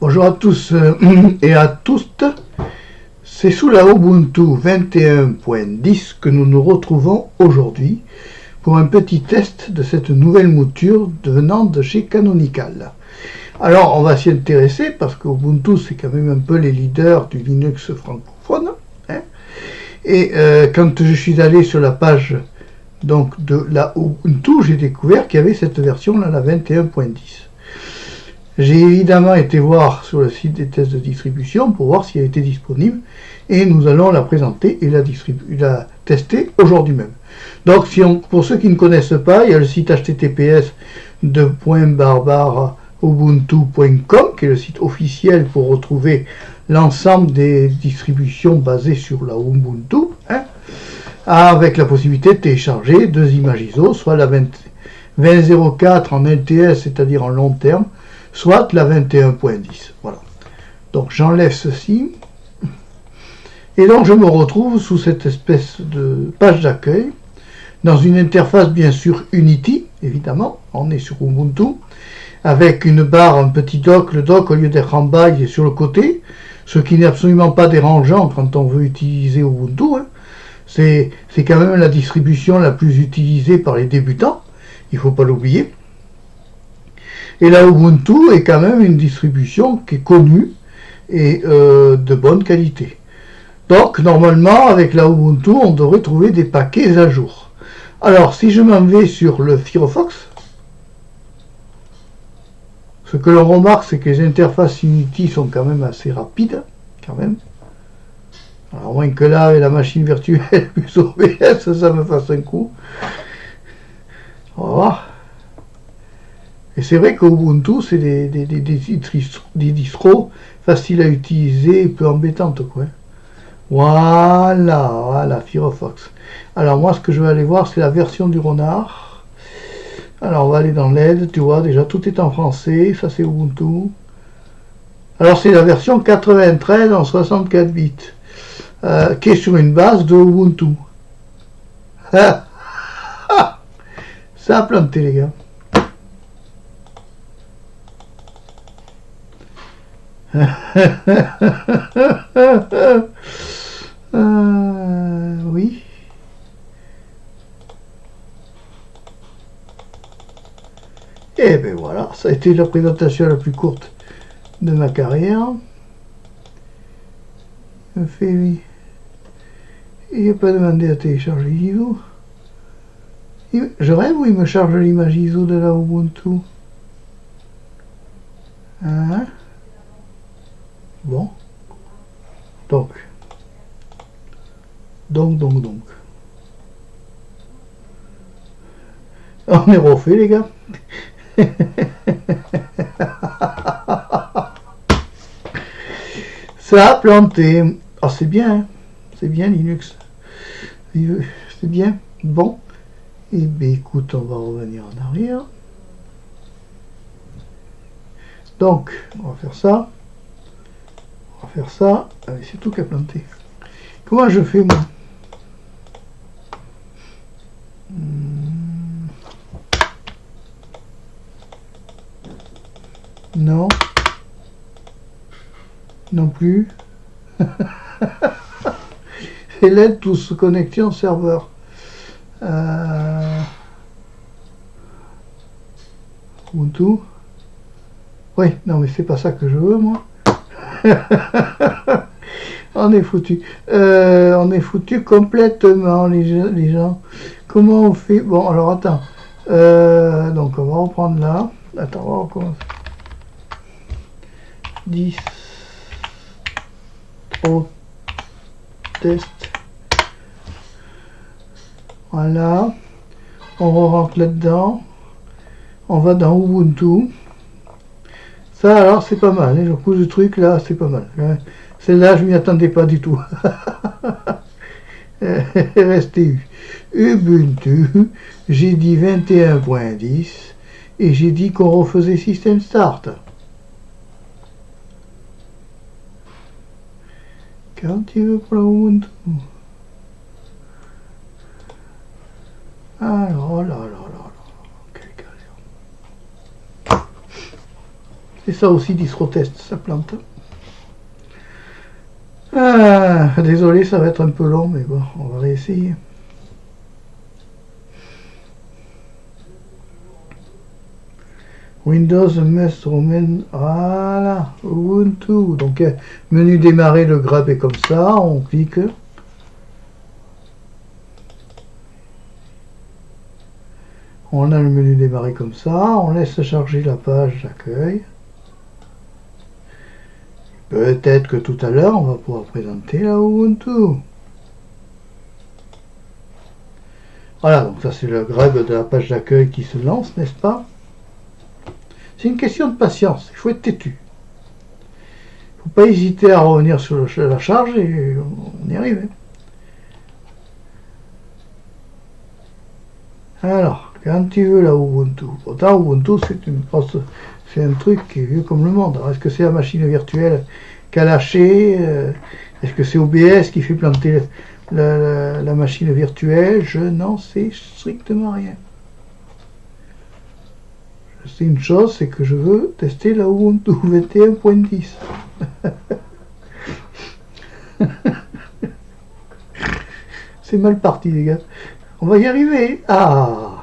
Bonjour à tous et à toutes. C'est sous la Ubuntu 21.10 que nous nous retrouvons aujourd'hui pour un petit test de cette nouvelle mouture venant de chez Canonical. Alors on va s'y intéresser parce que Ubuntu c'est quand même un peu les leaders du Linux francophone. Et quand je suis allé sur la page donc de la Ubuntu, j'ai découvert qu'il y avait cette version là, la 21.10. J'ai évidemment été voir sur le site des tests de distribution pour voir si elle était disponible et nous allons la présenter et la tester aujourd'hui même. Donc pour ceux qui ne connaissent pas, il y a le site https://ubuntu.com qui est le site officiel pour retrouver l'ensemble des distributions basées sur la Ubuntu, avec la possibilité de télécharger deux images ISO, soit la 2004 en LTS, c'est-à-dire en long terme, soit la 21.10. Voilà. Donc j'enlève ceci. Et donc je me retrouve sous cette espèce de page d'accueil, dans une interface bien sûr Unity, évidemment, on est sur Ubuntu, avec une barre, un petit dock, le dock au lieu d'être en bas, il est sur le côté, ce qui n'est absolument pas dérangeant quand on veut utiliser Ubuntu. C'est quand même la distribution la plus utilisée par les débutants, il ne faut pas l'oublier. Et la Ubuntu est quand même une distribution qui est connue et de bonne qualité. Donc normalement avec la Ubuntu on devrait trouver des paquets à jour. Alors si je m'en vais sur le Firefox, ce que l'on remarque c'est que les interfaces Unity sont quand même assez rapides, quand même. Alors, à moins que là avec la machine virtuelle plus OBS ça me fasse un coup. On va voir. Et c'est vrai qu'Ubuntu, c'est des distros faciles à utiliser et peu embêtantes, quoi. Voilà, Firefox. Alors moi, ce que je vais aller voir, c'est la version du renard. Alors on va aller dans l'aide, tu vois, déjà tout est en français, ça c'est Ubuntu. Alors c'est la version 93 en 64 bits, qui est sur une base de Ubuntu. Ça a planté, les gars. Oui. Et ben voilà, ça a été la présentation la plus courte de ma carrière. Je fais oui. Il n'a pas demandé à télécharger l'ISO. Je rêve où il me charge l'image ISO de la Ubuntu. Hein? Bon. Donc. On est refait, les gars. Ça a planté. Ah, c'est bien, hein. C'est bien Linux. C'est bien. Bon. Et bien écoute, on va revenir en arrière. Donc, on va faire ça. On va faire ça. Allez, c'est tout qui a planté. Comment je fais, moi? Non. Non plus. C'est l'aide tous connectés en serveur. Ubuntu. Oui, non mais c'est pas ça que je veux, moi. On est foutu. On est foutu complètement, les gens. Comment on fait? Bon, alors attends. Donc on va reprendre là. Attends, on va recommencer. 10 au test. Voilà. On rentre là-dedans. On va dans Ubuntu. Ça alors c'est pas mal. Le coup du truc là c'est pas mal. Celle-là je m'y attendais pas du tout. Restez Ubuntu. J'ai dit 21.10 et j'ai dit qu'on refaisait System Start. Quand tu veux pour la Ubuntu. Alors, oh là là là là, quelle galère. C'est ça aussi Distrotest, ça plante. Ah, désolé, ça va être un peu long, mais bon, on va réessayer. Windows must remain, voilà, Ubuntu. Donc, menu démarrer, le grab est comme ça, on clique. On a le menu démarrer comme ça, on laisse charger la page d'accueil. Peut-être que tout à l'heure, on va pouvoir présenter la Ubuntu. Voilà, donc ça c'est le grab de la page d'accueil qui se lance, n'est-ce pas? C'est une question de patience, il faut être têtu. Il ne faut pas hésiter à revenir sur la charge et on y arrive. Alors, quand tu veux la Ubuntu, autant Ubuntu c'est un truc qui est vieux comme le monde. Est-ce que c'est la machine virtuelle qui a lâché? Est-ce que c'est OBS qui fait planter la machine virtuelle? Je n'en sais strictement rien. Je sais une chose, c'est que je veux tester la Ubuntu 21.10. C'est mal parti les gars. On va y arriver. Ah,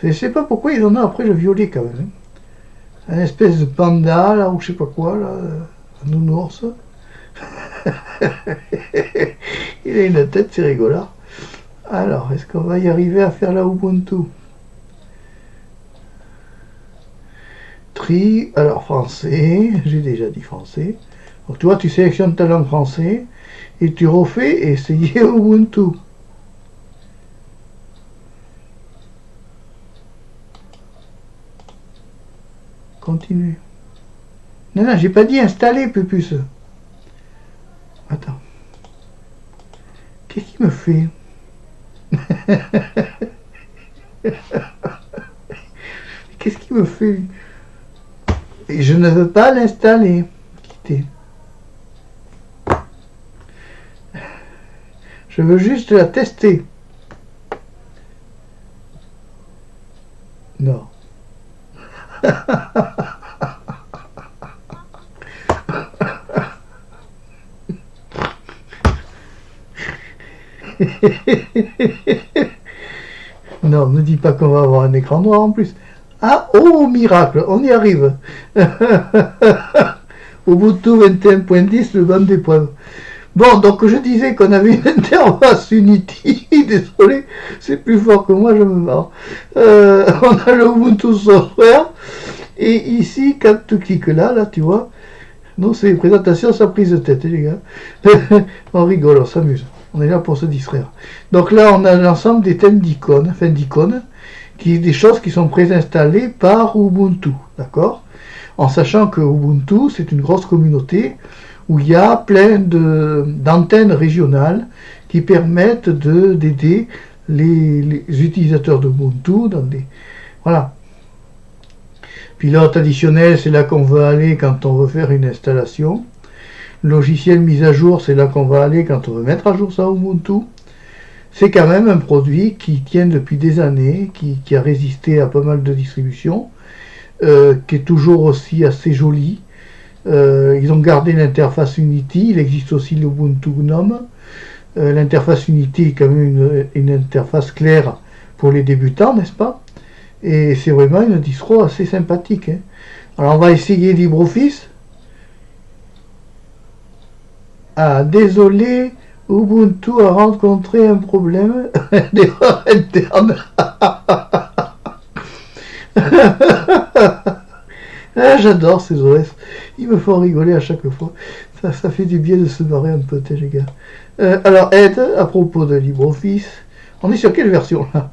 je sais pas pourquoi ils en ont après le violet quand même. Un espèce de panda là ou je sais pas quoi là, un nounours. Il a une tête, c'est rigolo. Alors, est-ce qu'on va y arriver à faire la Ubuntu? Tri, alors français, j'ai déjà dit français. Donc tu vois, tu sélectionnes ta langue français et tu refais essayer Ubuntu. Continue. Non, non, j'ai pas dit installer, Pupus. Attends. Qu'est-ce qu'il me fait? Qu'est-ce qu'il me fait? Et je ne veux pas l'installer. Quitter. Je veux juste la tester. Non. Non, ne dis pas qu'on va avoir un écran noir en plus. Ah, oh miracle, on y arrive. Ubuntu 21.10, le banc d'épreuve. Bon, donc je disais qu'on avait une interface Unity. Désolé, c'est plus fort que moi, je me marre. On a le Ubuntu Software. Et ici, quand tu cliques là, tu vois, non, c'est une présentation sans prise de tête, les gars. On rigole, on s'amuse. On est là pour se distraire. Donc là, on a l'ensemble des thèmes d'icônes, des choses qui sont préinstallées par Ubuntu, d'accord? En sachant que Ubuntu, c'est une grosse communauté où il y a plein d'antennes régionales qui permettent d'aider les utilisateurs d'Ubuntu dans des... Voilà. Pilote additionnel, c'est là qu'on veut aller quand on veut faire une installation. Logiciel mise à jour, c'est là qu'on va aller quand on veut mettre à jour sa Ubuntu. C'est quand même un produit qui tient depuis des années, qui a résisté à pas mal de distributions, qui est toujours aussi assez joli. Ils ont gardé l'interface Unity, il existe aussi l'Ubuntu GNOME. L'interface Unity est quand même une interface claire pour les débutants, n'est-ce pas? Et c'est vraiment une distro assez sympathique. Hein. Alors on va essayer LibreOffice. Ah, désolé, Ubuntu a rencontré un problème d'erreur interne. Ah, j'adore ces OS. Ils me font rigoler à chaque fois. Ça fait du bien de se marrer un peu, les gars. Alors, aide, à propos de LibreOffice. On est sur quelle version là?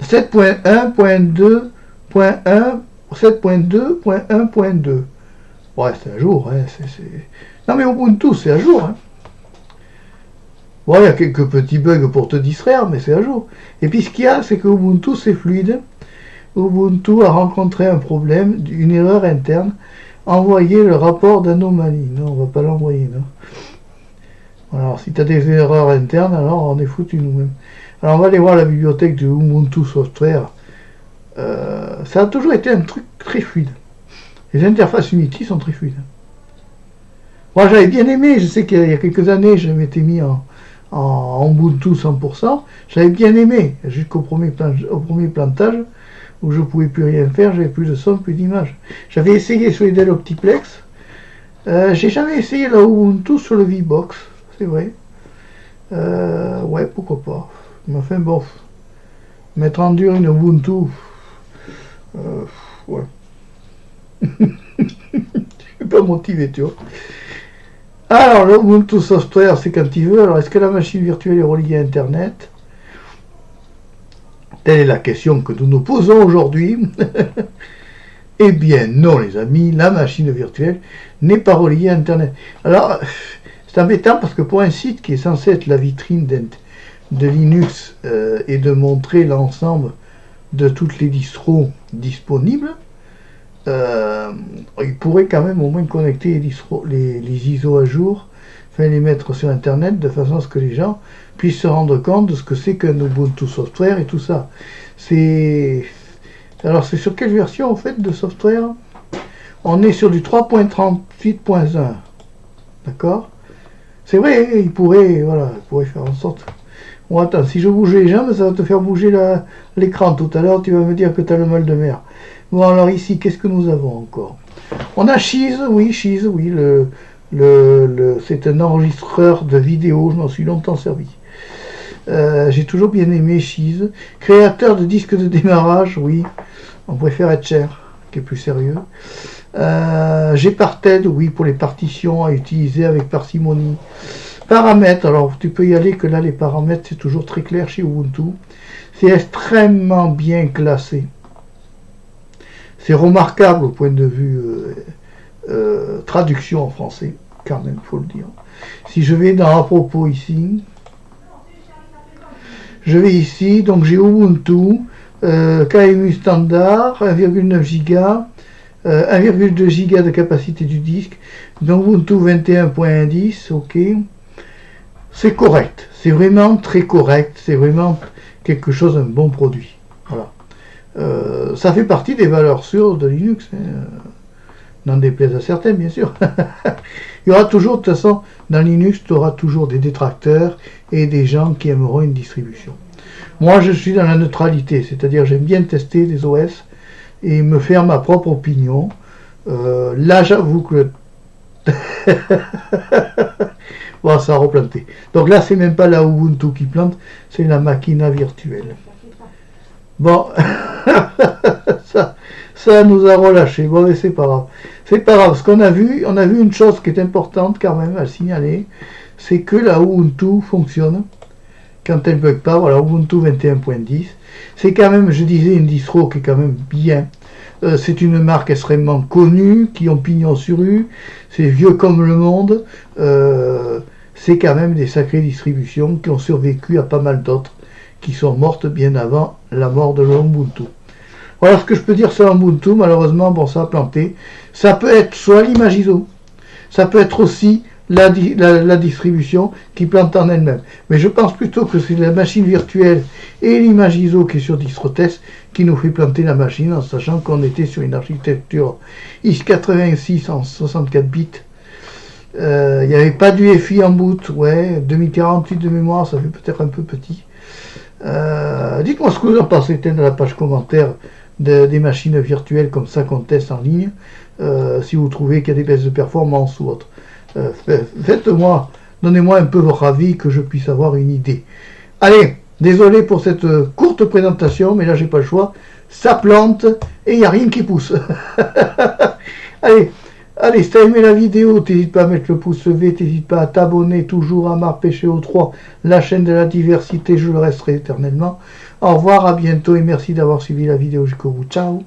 7.1.2.1 7.2.1.2. Ouais, c'est à jour. Hein, Non, mais Ubuntu, c'est à jour. Hein. Ouais, il y a quelques petits bugs pour te distraire, mais c'est à jour. Et puis, ce qu'il y a, c'est que Ubuntu, c'est fluide. Ubuntu a rencontré un problème, une erreur interne. Envoyer le rapport d'anomalie. Non, on va pas l'envoyer, non. Alors, si tu as des erreurs internes, alors on est foutu nous-mêmes. Alors, on va aller voir la bibliothèque de Ubuntu Software. ça a toujours été un truc très fluide. Les interfaces Unity sont très fluides. Moi j'avais bien aimé, je sais qu'il y a quelques années je m'étais mis en Ubuntu 100%, j'avais bien aimé jusqu'au premier plantage où je pouvais plus rien faire, j'avais plus de son, plus d'image. J'avais essayé sur les Dell Optiplex, j'ai jamais essayé la Ubuntu sur le VBox, c'est vrai. Ouais, pourquoi pas. Mais enfin bon, mettre en dur une Ubuntu, ouais. Je suis pas motivé, tu vois. Alors, le Ubuntu Software, c'est quand il veut. Alors, est-ce que la machine virtuelle est reliée à Internet? Telle est la question que nous nous posons aujourd'hui. Eh bien, non, les amis, la machine virtuelle n'est pas reliée à Internet. Alors, c'est embêtant parce que pour un site qui est censé être la vitrine de Linux et de montrer l'ensemble de toutes les distros disponibles, il pourrait quand même au moins connecter les ISO à jour, enfin les mettre sur Internet de façon à ce que les gens puissent se rendre compte de ce que c'est qu'un Ubuntu Software et tout ça. Alors c'est sur quelle version en fait de software? On est sur du 3.38.1. D'accord? C'est vrai, il pourrait faire en sorte. Bon attends, si je bouge les jambes, ça va te faire bouger l'écran tout à l'heure, tu vas me dire que tu as le mal de mer. Bon alors ici, qu'est-ce que nous avons encore? On a Cheese, oui, c'est un enregistreur de vidéo, je m'en suis longtemps servi. J'ai toujours bien aimé Cheese. Créateur de disques de démarrage, oui, on préfère être cher, qui est plus sérieux. Gparted, oui, pour les partitions à utiliser avec parcimonie. Paramètres, alors tu peux y aller que là les paramètres c'est toujours très clair chez Ubuntu. C'est extrêmement bien classé. C'est remarquable au point de vue traduction en français, quand même, faut le dire. Si je vais dans à propos ici, je vais ici, donc j'ai Ubuntu, KMU standard, 1,9 Go, 1,2 Go de capacité du disque, donc Ubuntu 21.10, ok. C'est correct, c'est vraiment très correct, c'est vraiment quelque chose, un bon produit. Voilà. Ça fait partie des valeurs sûres de Linux, n'en déplaise à certains bien sûr. Il y aura toujours, de toute façon, dans Linux, tu auras toujours des détracteurs et des gens qui aimeront une distribution. Moi je suis dans la neutralité, c'est-à-dire j'aime bien tester des OS et me faire ma propre opinion. Là j'avoue que bon, ça a replanté. Donc là, c'est même pas la Ubuntu qui plante, c'est la machina virtuelle. Bon, ça nous a relâché. Bon, mais c'est pas grave. C'est pas grave. Ce qu'on a vu, on a vu une chose qui est importante quand même à signaler, c'est que la Ubuntu fonctionne quand elle ne bug pas. Voilà, Ubuntu 21.10. C'est quand même, je disais, une distro qui est quand même bien. C'est une marque extrêmement connue, qui ont pignon sur rue, c'est vieux comme le monde, c'est quand même des sacrées distributions qui ont survécu à pas mal d'autres, qui sont mortes bien avant la mort de l'Ubuntu. Voilà ce que je peux dire sur Ubuntu, malheureusement, bon, ça a planté. Ça peut être soit l'image ISO, ça peut être aussi la distribution qui plante en elle-même. Mais je pense plutôt que c'est la machine virtuelle et l'image ISO qui est sur Distrotest qui nous fait planter la machine, en sachant qu'on était sur une architecture x86 en 64 bits. Il n'y avait pas du FI en boot, ouais, 2048 de mémoire, ça fait peut-être un peu petit. Dites-moi ce que vous en pensez dans la page commentaire des machines virtuelles comme ça qu'on teste en ligne, si vous trouvez qu'il y a des baisses de performance ou autre. Faites-moi, donnez-moi un peu votre avis, que je puisse avoir une idée. Allez, désolé pour cette courte présentation, mais là j'ai pas le choix. Ça plante et il n'y a rien qui pousse. Allez, si tu as aimé la vidéo, n'hésite pas à mettre le pouce levé, n'hésite pas à t'abonner toujours à Marpéchéo3, la chaîne de la diversité, je le resterai éternellement. Au revoir, à bientôt et merci d'avoir suivi la vidéo jusqu'au bout. Ciao.